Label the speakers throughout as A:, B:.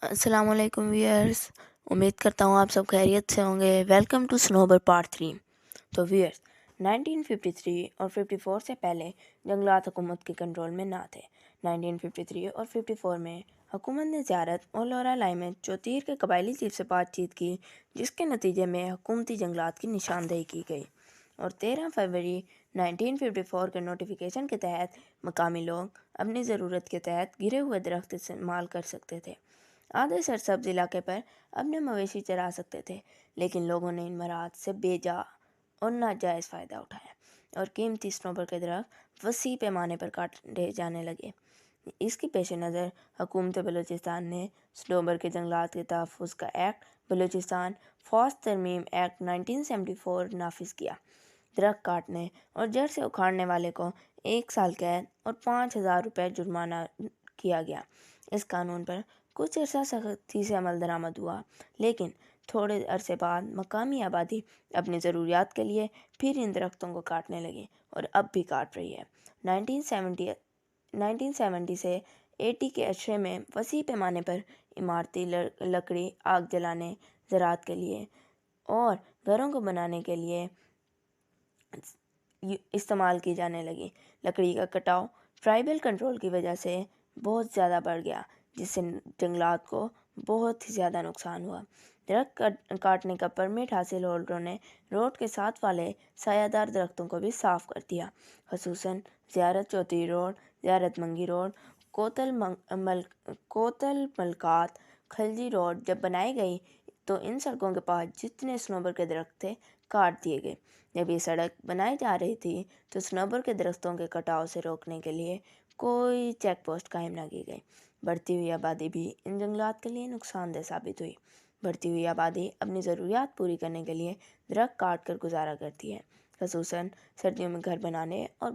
A: السلام علیکم ویئرس، امید کرتا ہوں آپ سب خیریت سے ہوں گے۔ Welcome to Sanobar part 3۔ تو ویئرس 1953 اور 54 سے پہلے جنگلات حکومت کے کنٹرول میں نہ تھے۔ 1953 اور 54 میں حکومت نے زیارت اور لورا لائی میں چوتیر کے قبائلی چیف سے بات چیت کی، جس کے نتیجے میں حکومتی جنگلات کی نشاندہی کی گئی، اور 13 فروری 1954 کے نوٹیفیکیشن کے تحت مقامی لوگ اپنی ضرورت کے تحت گرے ہوئے درخت استعمال کر سکتے تھے۔ آدھے سرسبز علاقے پر اپنے مویشی چرا سکتے تھے، لیکن لوگوں نے ان مراحت سے بے جا اور ناجائز فائدہ اٹھایا، اور قیمتی صنوبر کے درخت وسیع پیمانے پر کاٹے جانے لگے۔ اس کی پیش نظر حکومت بلوچستان نے صنوبر کے جنگلات کے تحفظ کا ایکٹ بلوچستان فاسٹ ترمیم ایکٹ 1974 نافذ کیا۔ درخت کاٹنے اور جڑ سے اکھاڑنے والے کو 1 سال قید اور 5,000 روپے جرمانہ کیا گیا۔ اس قانون پر کچھ عرصہ سختی سے عمل درآمد ہوا، لیکن تھوڑے عرصے بعد مقامی آبادی اپنی ضروریات کے لیے پھر ان درختوں کو کاٹنے لگی، اور اب بھی کاٹ رہی ہے۔ 1970 سے 80 کے عشرے میں وسیع پیمانے پر عمارتی لکڑی آگ جلانے، زراعت کے لیے اور گھروں کو بنانے کے لیے استعمال کی جانے لگی۔ لکڑی کا کٹاؤ ٹرائبل کنٹرول کی وجہ سے بہت زیادہ بڑھ گیا، جس سے جنگلات کو بہت ہی زیادہ نقصان ہوا۔ درخت کاٹنے کا پرمٹ حاصل ہولڈروں نے روڈ کے ساتھ والے سایہ دار درختوں کو بھی صاف کر دیا، خصوصاً زیارت چوتیر روڈ، زیارت منگی روڈ، کوتل ملکات، خلجی روڈ جب بنائی گئی تو ان سڑکوں کے پاس جتنے صنوبر کے درخت تھے کاٹ دیے گئے۔ جب یہ سڑک بنائی جا رہی تھی تو صنوبر کے درختوں کے کٹاؤ سے روکنے کے لیے کوئی چیک پوسٹ قائم نہ کی گئی۔ بڑھتی ہوئی آبادی بھی ان جنگلات کے لیے نقصان دہ ثابت ہوئی۔ بڑھتی ہوئی آبادی اپنی ضروریات پوری کرنے کے لیے درخت کاٹ کر گزارا کرتی ہے، خصوصاً سردیوں میں گھر بنانے اور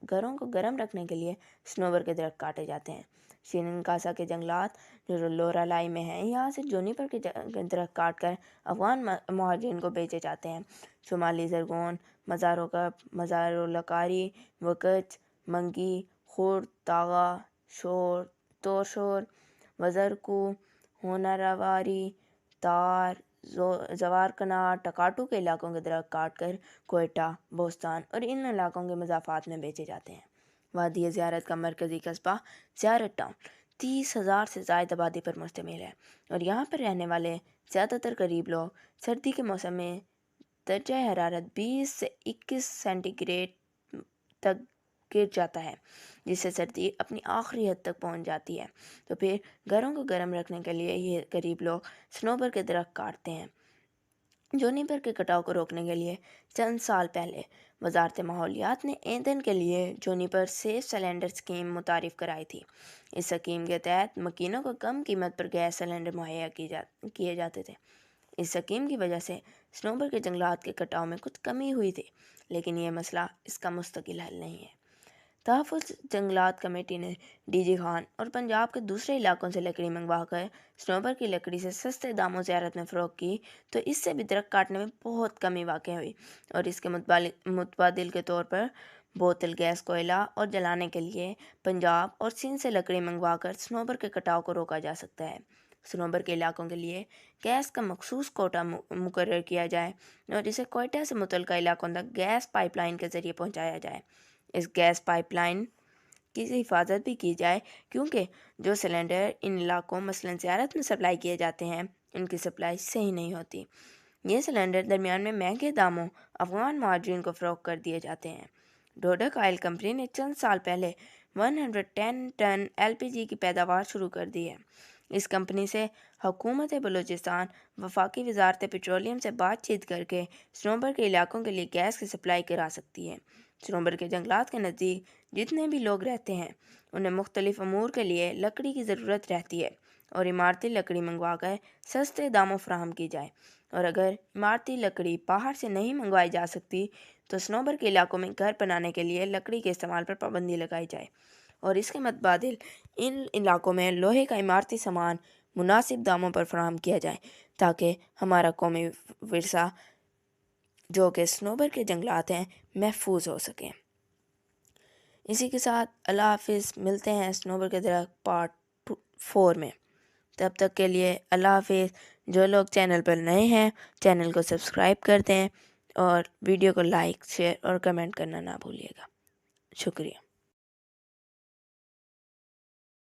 A: گھروں کو گرم رکھنے کے لیے صنوبر کے درخت کاٹے جاتے ہیں۔ شرنکاسا کے جنگلات جو لورا لائی میں ہیں، یہاں سے جونیپر کے درخت کاٹ کر افغان مہاجرین کو بیچے جاتے ہیں۔ شمالی زرگون، مزارو کپ، مزارو لکاری، وکچ، منگی، خورد، تاغا، تورشور، وزرکو، ہونارواری، تار، زوارکنہ، ٹکاٹو کے علاقوں کے درخت کاٹ کر کوئٹہ، بوستان اور ان علاقوں کے مضافات میں بیچے جاتے ہیں۔ وادی زیارت کا مرکزی قصبہ زیارت ٹاؤن 30,000 سے زائد آبادی پر مشتمل ہے، اور یہاں پر رہنے والے زیادہ تر غریب لوگ سردی کے موسم میں درجہ حرارت 20 سے 21 سینٹی گریڈ تک گر جاتا ہے، جس سے سردی اپنی آخری حد تک پہنچ جاتی ہے، تو پھر گھروں کو گرم رکھنے کے لیے یہ غریب لوگ صنوبر کے درخت کاٹتے ہیں۔ جونیپر کے کٹاؤ کو روکنے کے لیے چند سال پہلے وزارت ماحولیات نے ایندھن کے لیے جونیپر سیف سلنڈر اسکیم متعارف کرائی تھی۔ اس اسکیم کے تحت مکینوں کو کم قیمت پر گیس سلنڈر مہیا کیے جاتے تھے۔ اس اسکیم کی وجہ سے صنوبر کے جنگلات کے کٹاؤ میں کچھ کمی ہوئی تھی، لیکن یہ مسئلہ اس کا مستقل حل نہیں ہے۔ تحفظ جنگلات کمیٹی نے ڈی جی خان اور پنجاب کے دوسرے علاقوں سے لکڑی منگوا کر صنوبر کی لکڑی سے سستے داموں زیارت میں فروخت کی، تو اس سے بھی درخت کاٹنے میں بہت کمی واقع ہوئی، اور اس کے متبادل کے طور پر بوتل گیس کوئلہ اور جلانے کے لیے پنجاب اور سندھ سے لکڑی منگوا کر صنوبر کے کٹاؤ کو روکا جا سکتا ہے۔ صنوبر کے علاقوں کے لیے گیس کا مخصوص کوٹا مقرر کیا جائے اور اسے کوئٹہ سے متعلقہ علاقوں تک گیس پائپ لائن کے ذریعے پہنچایا جائے۔ اس گیس پائپ لائن کی حفاظت بھی کی جائے، کیونکہ جو سلنڈر ان علاقوں مثلاً زیارت میں سپلائی کیے جاتے ہیں، ان کی سپلائی صحیح نہیں ہوتی۔ یہ سلنڈر درمیان میں مہنگے داموں افغان مہاجرین کو فروخت کر دیے جاتے ہیں۔ ڈوڈک آئل کمپنی نے چند سال پہلے 110 ٹن LPG کی پیداوار شروع کر دی ہے۔ اس کمپنی سے حکومت بلوچستان وفاقی وزارت پیٹرولیم سے بات چیت کر کے صنوبر کے علاقوں کے لیے گیس کی سپلائی کرا سکتی ہے۔ صنوبر کے جنگلات کے نزدیک جتنے بھی لوگ رہتے ہیں، انہیں مختلف امور کے لیے لکڑی کی ضرورت رہتی ہے، اور عمارتی لکڑی منگوا کر سستے داموں فراہم کی جائے، اور اگر عمارتی لکڑی باہر سے نہیں منگوائی جا سکتی تو صنوبر کے علاقوں میں گھر بنانے کے لیے لکڑی کے استعمال پر پابندی لگائی جائے، اور اس کے متبادل ان علاقوں میں لوہے کا عمارتی سامان مناسب داموں پر فراہم کیا جائے، تاکہ ہمارا قومی ورثہ جو کہ صنوبر کے جنگلات ہیں محفوظ ہو سکیں۔ اسی کے ساتھ اللہ حافظ، ملتے ہیں صنوبر کے درخت پارٹ 4 میں۔ تب تک کے لیے اللہ حافظ۔ جو لوگ چینل پر نئے ہیں چینل کو سبسکرائب کر دیں اور ویڈیو کو لائک، شیئر اور کمنٹ کرنا نہ بھولیے گا۔ شکریہ۔